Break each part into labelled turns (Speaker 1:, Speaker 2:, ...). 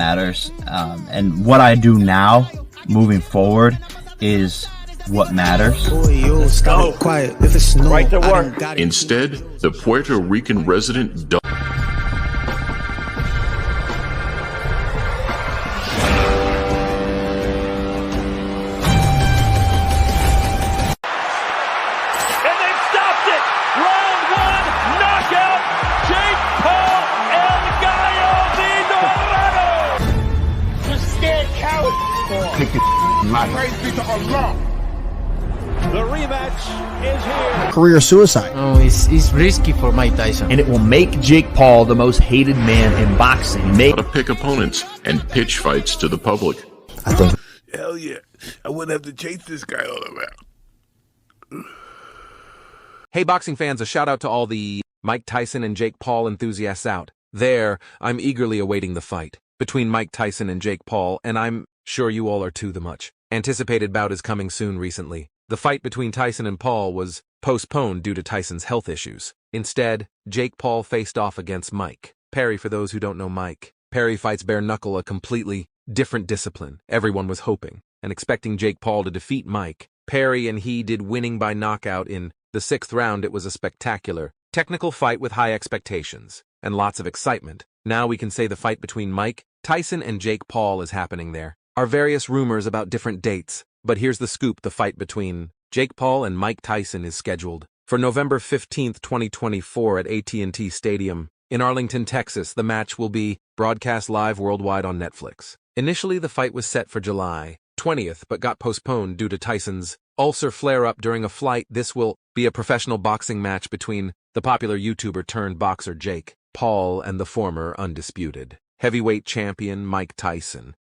Speaker 1: matters. And what I do now, moving forward, is what matters.
Speaker 2: Quiet. If it's snow,
Speaker 3: right to work.
Speaker 4: Instead, the Puerto Rican resident
Speaker 3: The rematch is here.
Speaker 5: Career suicide.
Speaker 6: Oh, it's risky for Mike Tyson.
Speaker 7: And it will make Jake Paul the most hated man in boxing.
Speaker 4: to pick opponents and pitch fights to the public.
Speaker 5: I think.
Speaker 8: Hell yeah. I wouldn't have to chase this guy all around.
Speaker 9: Hey, boxing fans, a shout out to all the Mike Tyson and Jake Paul enthusiasts out there. I'm eagerly awaiting the fight between Mike Tyson and Jake Paul, and I'm sure you all are too. The much anticipated bout is coming soon. Recently, the fight between Tyson and Paul was postponed due to Tyson's health issues. Instead, Jake Paul faced off against Mike Perry. For those who don't know, Mike Perry fights bare knuckle, a completely different discipline. Everyone was hoping and expecting Jake Paul to defeat Mike Perry, and he did, winning by knockout in the 6th round. It was a spectacular, technical fight with high expectations and lots of excitement. Now we can say the fight between Mike Tyson and Jake Paul is happening. There are various rumors about different dates, but here's the scoop. The fight between Jake Paul and Mike Tyson is scheduled for November 15th, 2024 at AT&T Stadium in Arlington, Texas. The match will be broadcast live worldwide on Netflix. Initially, the fight was set for July 20th, but got postponed due to Tyson's ulcer flare-up during a flight. This will be a professional boxing match between the popular YouTuber turned boxer Jake Paul and the former undisputed heavyweight champion Mike Tyson.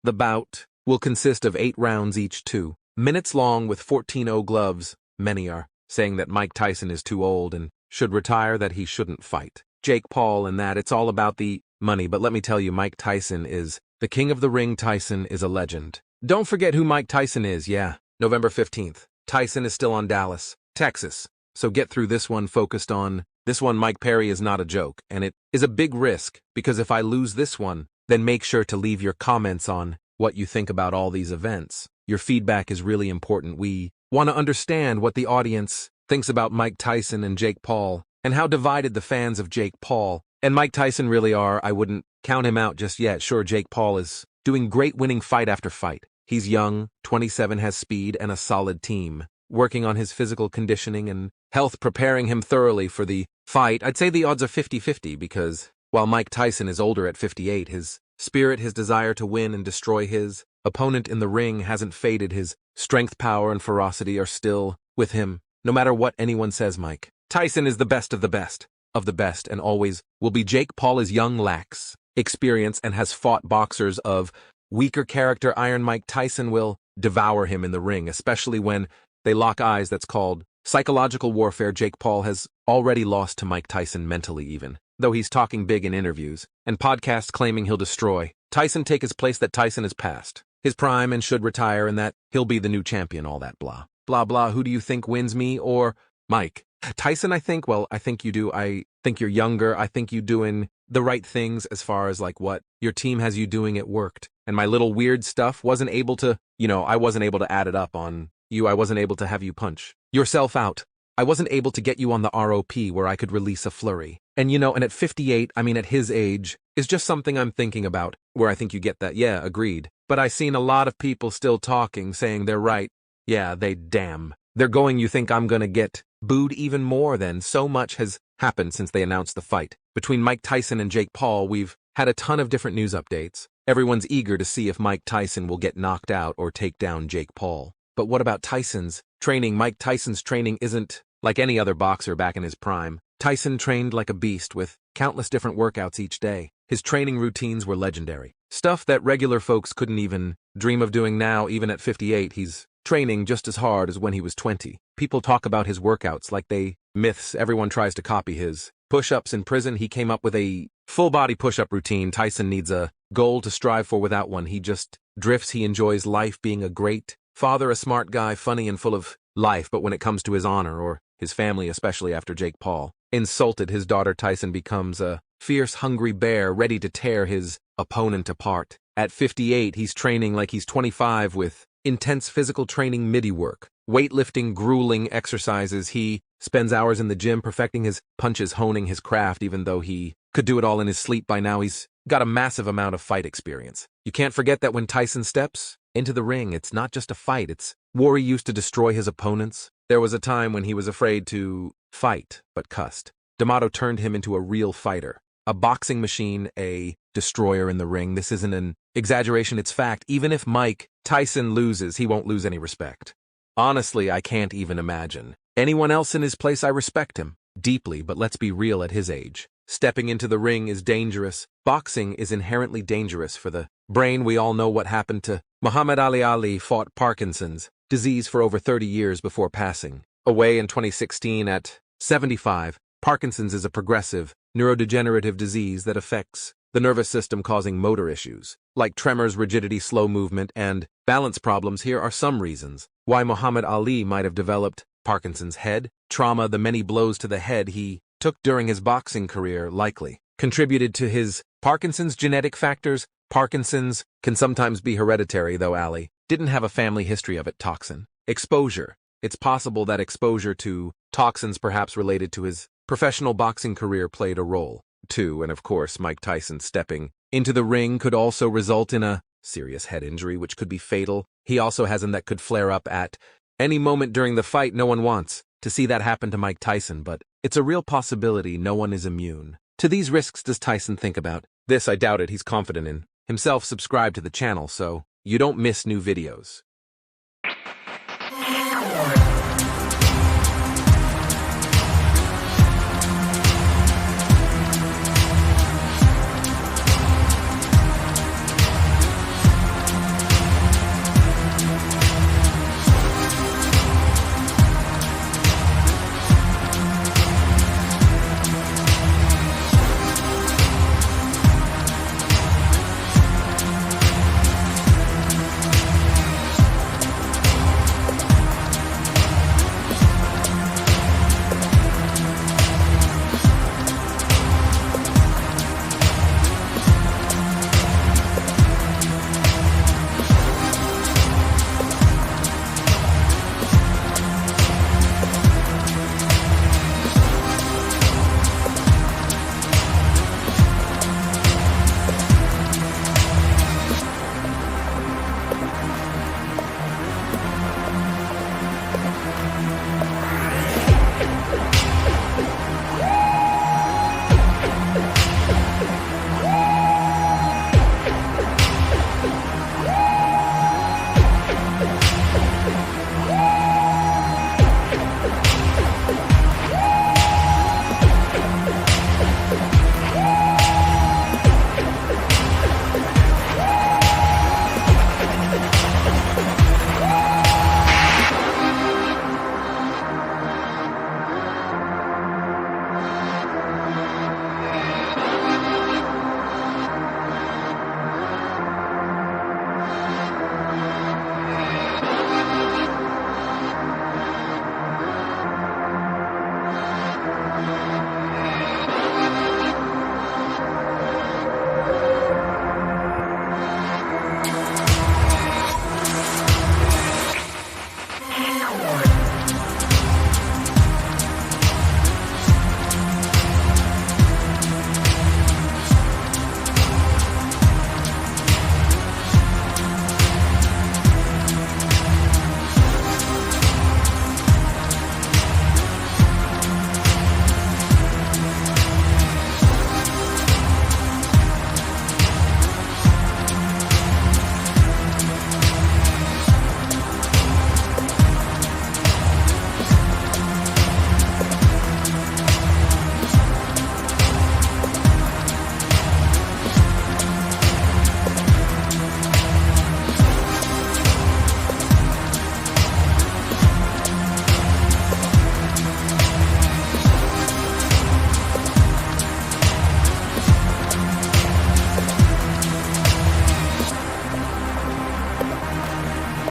Speaker 9: The bout will consist of 8 rounds, each 2 minutes long, with 14-0 gloves. Many are saying that Mike Tyson is too old and should retire, that he shouldn't fight Jake Paul, and that it's all about the money. But let me tell you, Mike Tyson is the king of the ring. Tyson is a legend. Don't forget who Mike Tyson is. Yeah, November 15th. Tyson is still on Dallas, Texas. So get through this one focused on this one. Mike Perry is not a joke, and it is a big risk, because if I lose this one, then make sure to leave your comments on what you think about all these events. Your feedback is really important. We want to understand what the audience thinks about Mike Tyson and Jake Paul, and how divided the fans of Jake Paul and Mike Tyson really are. I wouldn't count him out just yet. Sure, Jake Paul is doing great, winning fight after fight. He's young, 27, has speed, and a solid team working on his physical conditioning and health, preparing him thoroughly for the fight. I'd say the odds are 50-50, because while Mike Tyson is older at 58, his spirit, his desire to win and destroy his opponent in the ring hasn't faded. His strength, power, and ferocity are still with him. No matter what anyone says, Mike Tyson is the best of the best of the best, and always will be. Jake Paul is young, lacks experience, and has fought boxers of weaker character. Iron Mike Tyson will devour him in the ring, especially when they lock eyes. That's called psychological warfare. Jake Paul has already lost to Mike Tyson mentally, even though he's talking big in interviews and podcasts claiming he'll destroy Tyson, take his place, that Tyson is past his prime and should retire, and that he'll be the new champion. All that blah, blah, blah. Who do you think wins, me or Mike Tyson? I think you do. I think you're younger. I think you doing the right things as far as like what your team has you doing. It worked. And my little weird stuff wasn't able to, I wasn't able to add it up on you. I wasn't able to have you punch yourself out. I wasn't able to get you on the ROP where I could release a flurry. And and at 58, at his age, is just something I'm thinking about, where I think you get that. Yeah, agreed. But I seen a lot of people still talking, saying they're right. Yeah, they're going, you think I'm gonna get booed even more then? So much has happened since they announced the fight between Mike Tyson and Jake Paul. We've had a ton of different news updates. Everyone's eager to see if Mike Tyson will get knocked out or take down Jake Paul. But what about Tyson's training? Mike Tyson's training isn't like any other boxer back in his prime. Tyson trained like a beast with countless different workouts each day. His training routines were legendary. Stuff that regular folks couldn't even dream of doing now. Even at 58, he's training just as hard as when he was 20. People talk about his workouts like they myths. Everyone tries to copy his push-ups. In prison, he came up with a full-body push-up routine. Tyson needs a goal to strive for. Without one, he just drifts. He enjoys life, being a great father, a smart guy, funny and full of life. But when it comes to his honor, or his family, especially after Jake Paul insulted his daughter, Tyson becomes a fierce, hungry bear ready to tear his opponent apart. At 58, he's training like he's 25 with intense physical training MIDI work, weightlifting, grueling exercises. He spends hours in the gym perfecting his punches, honing his craft, even though he could do it all in his sleep by now. He's got a massive amount of fight experience. You can't forget that when Tyson steps into the ring, it's not just a fight, it's war he used to destroy his opponents. There was a time when he was afraid to fight, but cussed. D'Amato turned him into a real fighter, a boxing machine, a destroyer in the ring. This isn't an exaggeration, it's fact. Even if Mike Tyson loses, he won't lose any respect. Honestly, I can't even imagine anyone else in his place. I respect him deeply, but let's be real, at his age, stepping into the ring is dangerous. Boxing is inherently dangerous for the brain. We all know what happened to Muhammad Ali. Ali fought Parkinson's disease for over 30 years before passing away in 2016 at 75. Parkinson's is a progressive, neurodegenerative disease that affects the nervous system, causing motor issues like tremors, rigidity, slow movement, and balance problems. Here are some reasons why Muhammad Ali might have developed Parkinson's: head trauma. The many blows to the head he took during his boxing career likely contributed to his Parkinson's. Genetic factors. Parkinson's can sometimes be hereditary, though Ali didn't have a family history of it. Toxin exposure. It's possible that exposure to toxins, perhaps related to his professional boxing career, played a role too. And of course, Mike Tyson stepping into the ring could also result in a serious head injury, which could be fatal. He also has one that could flare up at any moment during the fight. No one wants to see that happen to Mike Tyson, but it's a real possibility. No one is immune to these risks. Does Tyson think about this? I doubt it. He's confident in himself. Subscribe to the channel so you don't miss new videos.